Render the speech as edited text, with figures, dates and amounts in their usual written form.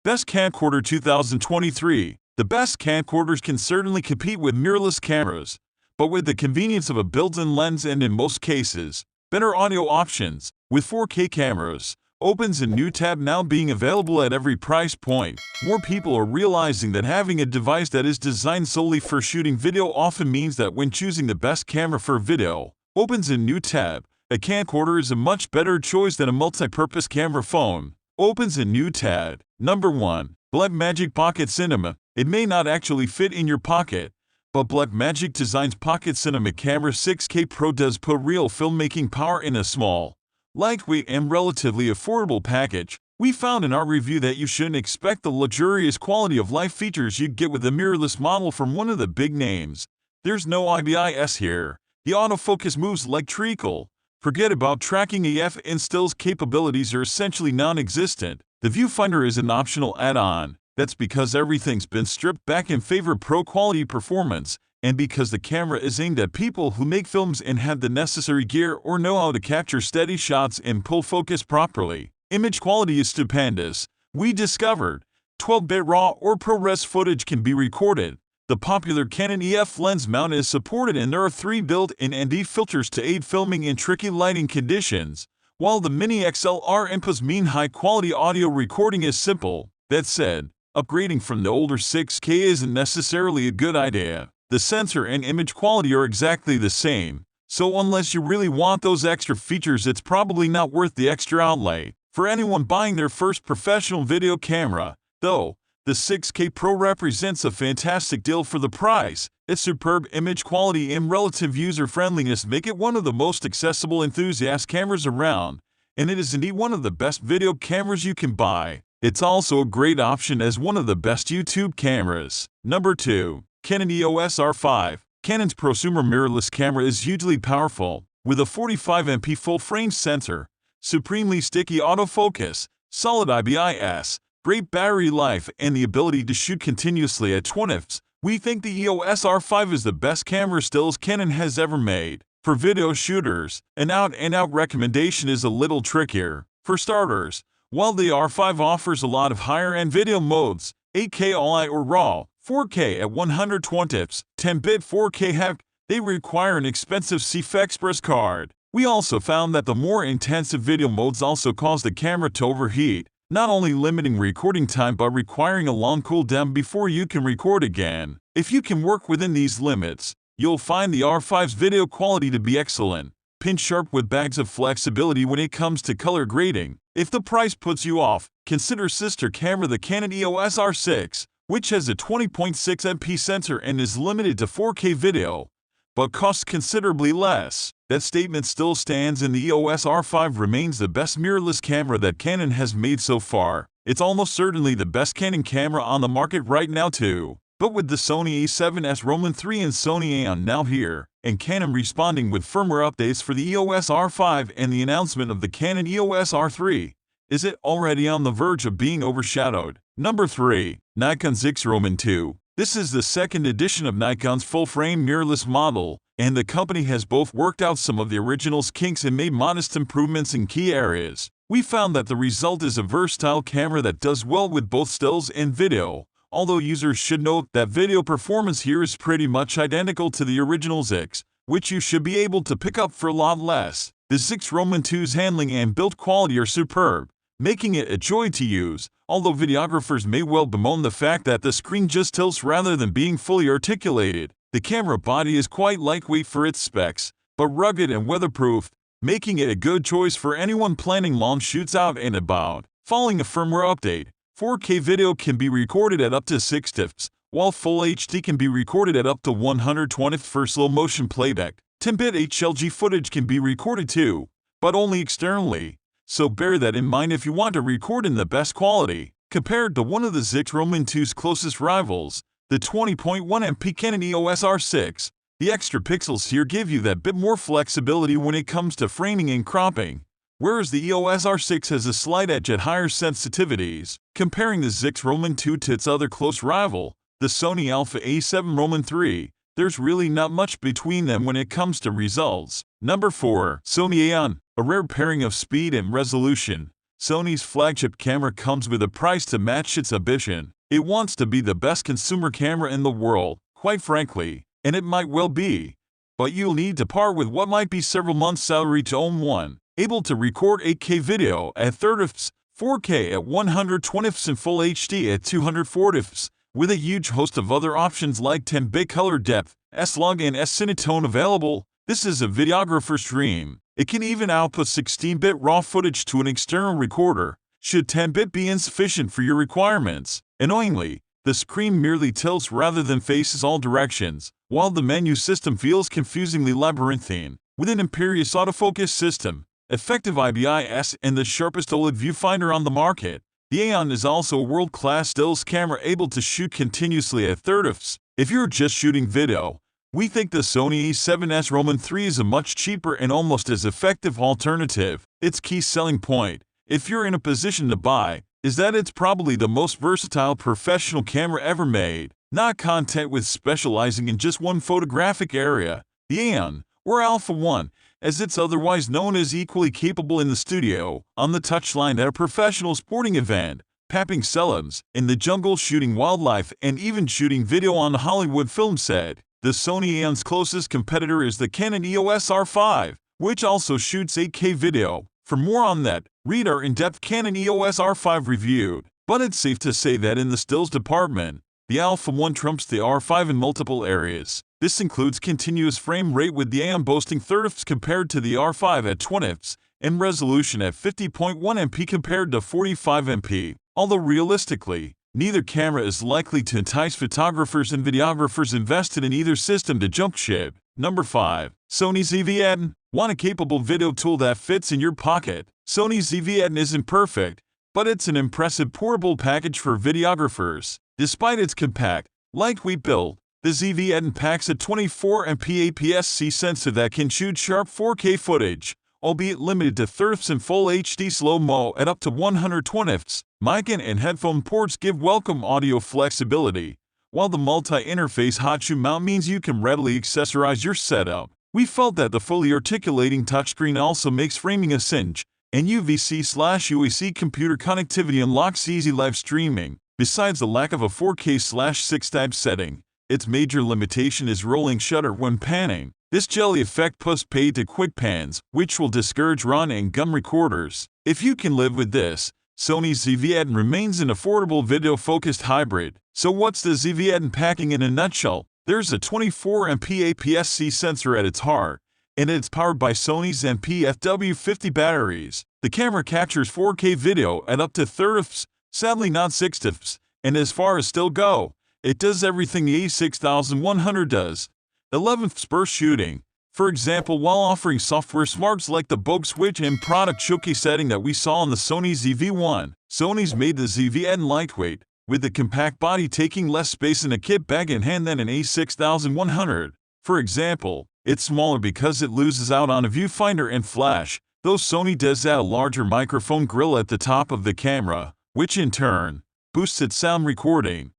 Best Camcorder 2023. The best camcorders can certainly compete with mirrorless cameras, but with the convenience of a built-in lens and, in most cases, better audio options. With 4K cameras, opens a new tab now being available at every price point. More people are realizing that having a device that is designed solely for shooting video often means that when choosing the best camera for video, opens a new tab. A camcorder is a much better choice than a multi-purpose camera phone. Opens a new tab. Number 1. Blackmagic Pocket Cinema. It may not actually fit in your pocket, but Blackmagic Design's Pocket Cinema Camera 6K Pro does put real filmmaking power in a small, lightweight, and relatively affordable package. We found in our review that you shouldn't expect the luxurious quality of life features you'd get with a mirrorless model from one of the big names. There's no IBIS here. The autofocus moves like treacle. Forget about tracking. AF and stills capabilities are essentially non-existent. The viewfinder is an optional add-on. That's because everything's been stripped back in favor of pro-quality performance, and because the camera is aimed at people who make films and have the necessary gear or know how to capture steady shots and pull focus properly. Image quality is stupendous. We discovered 12-bit RAW or ProRes footage can be recorded. The popular Canon EF lens mount is supported, and there are 3 built-in ND filters to aid filming in tricky lighting conditions, while the Mini XLR inputs mean high-quality audio recording is simple. That said, upgrading from the older 6K isn't necessarily a good idea. The sensor and image quality are exactly the same, so unless you really want those extra features, it's probably not worth the extra outlay. For anyone buying their first professional video camera, though, the 6K Pro represents a fantastic deal for the price. Its superb image quality and relative user-friendliness make it one of the most accessible enthusiast cameras around, and it is indeed one of the best video cameras you can buy. It's also a great option as one of the best YouTube cameras. Number 2. Canon EOS R5. Canon's prosumer mirrorless camera is hugely powerful, with a 45MP full-frame sensor, supremely sticky autofocus, solid IBIS, great battery life, and the ability to shoot continuously at 20 fps. We think the EOS R5 is the best camera stills Canon has ever made. For video shooters, an out-and-out recommendation is a little trickier. For starters, while the R5 offers a lot of higher-end video modes, 8K All-I or RAW, 4K at 120 fps, 10-bit 4K HEC, they require an expensive CF Express card. We also found that the more intensive video modes also cause the camera to overheat, not only limiting recording time but requiring a long cooldown before you can record again. If you can work within these limits, you'll find the R5's video quality to be excellent, pin-sharp with bags of flexibility when it comes to color grading. If the price puts you off, consider sister camera the Canon EOS R6, which has a 20.6MP sensor and is limited to 4K video, but costs considerably less. That statement still stands, and the EOS R5 remains the best mirrorless camera that Canon has made so far. It's almost certainly the best Canon camera on the market right now too. But with the Sony a7S Roman III and Sony Aeon now here, and Canon responding with firmware updates for the EOS R5 and the announcement of the Canon EOS R3, is it already on the verge of being overshadowed? Number 3. Nikon ZX Roman II. This is the second edition of Nikon's full-frame mirrorless model, and the company has both worked out some of the original's kinks and made modest improvements in key areas. We found that the result is a versatile camera that does well with both stills and video, although users should note that video performance here is pretty much identical to the original ZX, which you should be able to pick up for a lot less. The ZX Roman II's handling and build quality are superb, making it a joy to use, although videographers may well bemoan the fact that the screen just tilts rather than being fully articulated. The camera body is quite lightweight for its specs, but rugged and weatherproof, making it a good choice for anyone planning long shoots out and about. Following a firmware update, 4K video can be recorded at up to 60 fps, while Full HD can be recorded at up to 120 fps for slow motion playback. 10-bit HLG footage can be recorded too, but only externally, so bear that in mind if you want to record in the best quality. Compared to one of the ZX Roman II's closest rivals, the 20.1MP Canon EOS R6, the extra pixels here give you that bit more flexibility when it comes to framing and cropping, whereas the EOS R6 has a slight edge at higher sensitivities. Comparing the ZX Roman II to its other close rival, the Sony Alpha A7 Roman III, there's really not much between them when it comes to results. Number 4. Sony Aeon. A rare pairing of speed and resolution. Sony's flagship camera comes with a price to match its ambition. It wants to be the best consumer camera in the world, quite frankly, and it might well be. But you'll need to part with what might be several months' salary to own one, able to record 8K video at 30fps, 4K at 120fps and Full HD at 240fps, with a huge host of other options like 10-bit color depth, S-Log and S-Cinetone available. This is a videographer's dream. It can even output 16-bit raw footage to an external recorder, should 10-bit be insufficient for your requirements. Annoyingly, the screen merely tilts rather than faces all directions, while the menu system feels confusingly labyrinthine. With an imperious autofocus system, effective IBIS, and the sharpest OLED viewfinder on the market, the Aeon is also a world-class stills camera able to shoot continuously at 30fps. If you're just shooting video, we think the Sony A7S Roman III is a much cheaper and almost as effective alternative. Its key selling point, if you're in a position to buy, is that it's probably the most versatile professional camera ever made. Not content with specializing in just one photographic area, the Aeon, or Alpha 1, as it's otherwise known, is equally capable in the studio, on the touchline at a professional sporting event, papping celebs, in the jungle shooting wildlife, and even shooting video on a Hollywood film set. The Sony Aeon's closest competitor is the Canon EOS R5, which also shoots 8K video. For more on that, read our in-depth Canon EOS R5 review. But it's safe to say that in the stills department, the Alpha 1 trumps the R5 in multiple areas. This includes continuous frame rate, with the Aeon boasting 30fps compared to the R5 at 20fps, and resolution at 50.1 MP compared to 45 MP. Although realistically, neither camera is likely to entice photographers and videographers invested in either system to jump ship. Number 5. Sony ZV-10. Want a capable video tool that fits in your pocket? Sony ZV-10 isn't perfect, but it's an impressive portable package for videographers. Despite its compact, lightweight build, the ZV-10 packs a 24MP APS-C sensor that can shoot sharp 4K footage, albeit limited to 30fps and Full HD slow-mo at up to 120fps. Mic and headphone ports give welcome audio flexibility, while the multi-interface hot shoe mount means you can readily accessorize your setup. We felt that the fully articulating touchscreen also makes framing a cinch, and UVC/UAC computer connectivity unlocks easy live streaming. Besides the lack of a 4K/6 type setting, its major limitation is rolling shutter when panning. This jelly effect puts paid to quick pans, which will discourage run and gun recorders. If you can live with this, Sony's ZV-10 remains an affordable video-focused hybrid. So what's the ZV-10 packing in a nutshell? There's a 24MP APS-C sensor at its heart, and it's powered by Sony's NP-FW50 batteries. The camera captures 4K video at up to 30fps, sadly not 60fps, and as far as still go, it does everything the A6100 does. 11fps burst shooting, for example, while offering software smarts like the Bogue Switch and product showcase setting that we saw on the Sony ZV-1. Sony's made the ZV-10 lightweight, with the compact body taking less space in a kit bag in hand than an A6100. For example, it's smaller because it loses out on a viewfinder and flash, though Sony does add a larger microphone grill at the top of the camera, which in turn boosts its sound recording.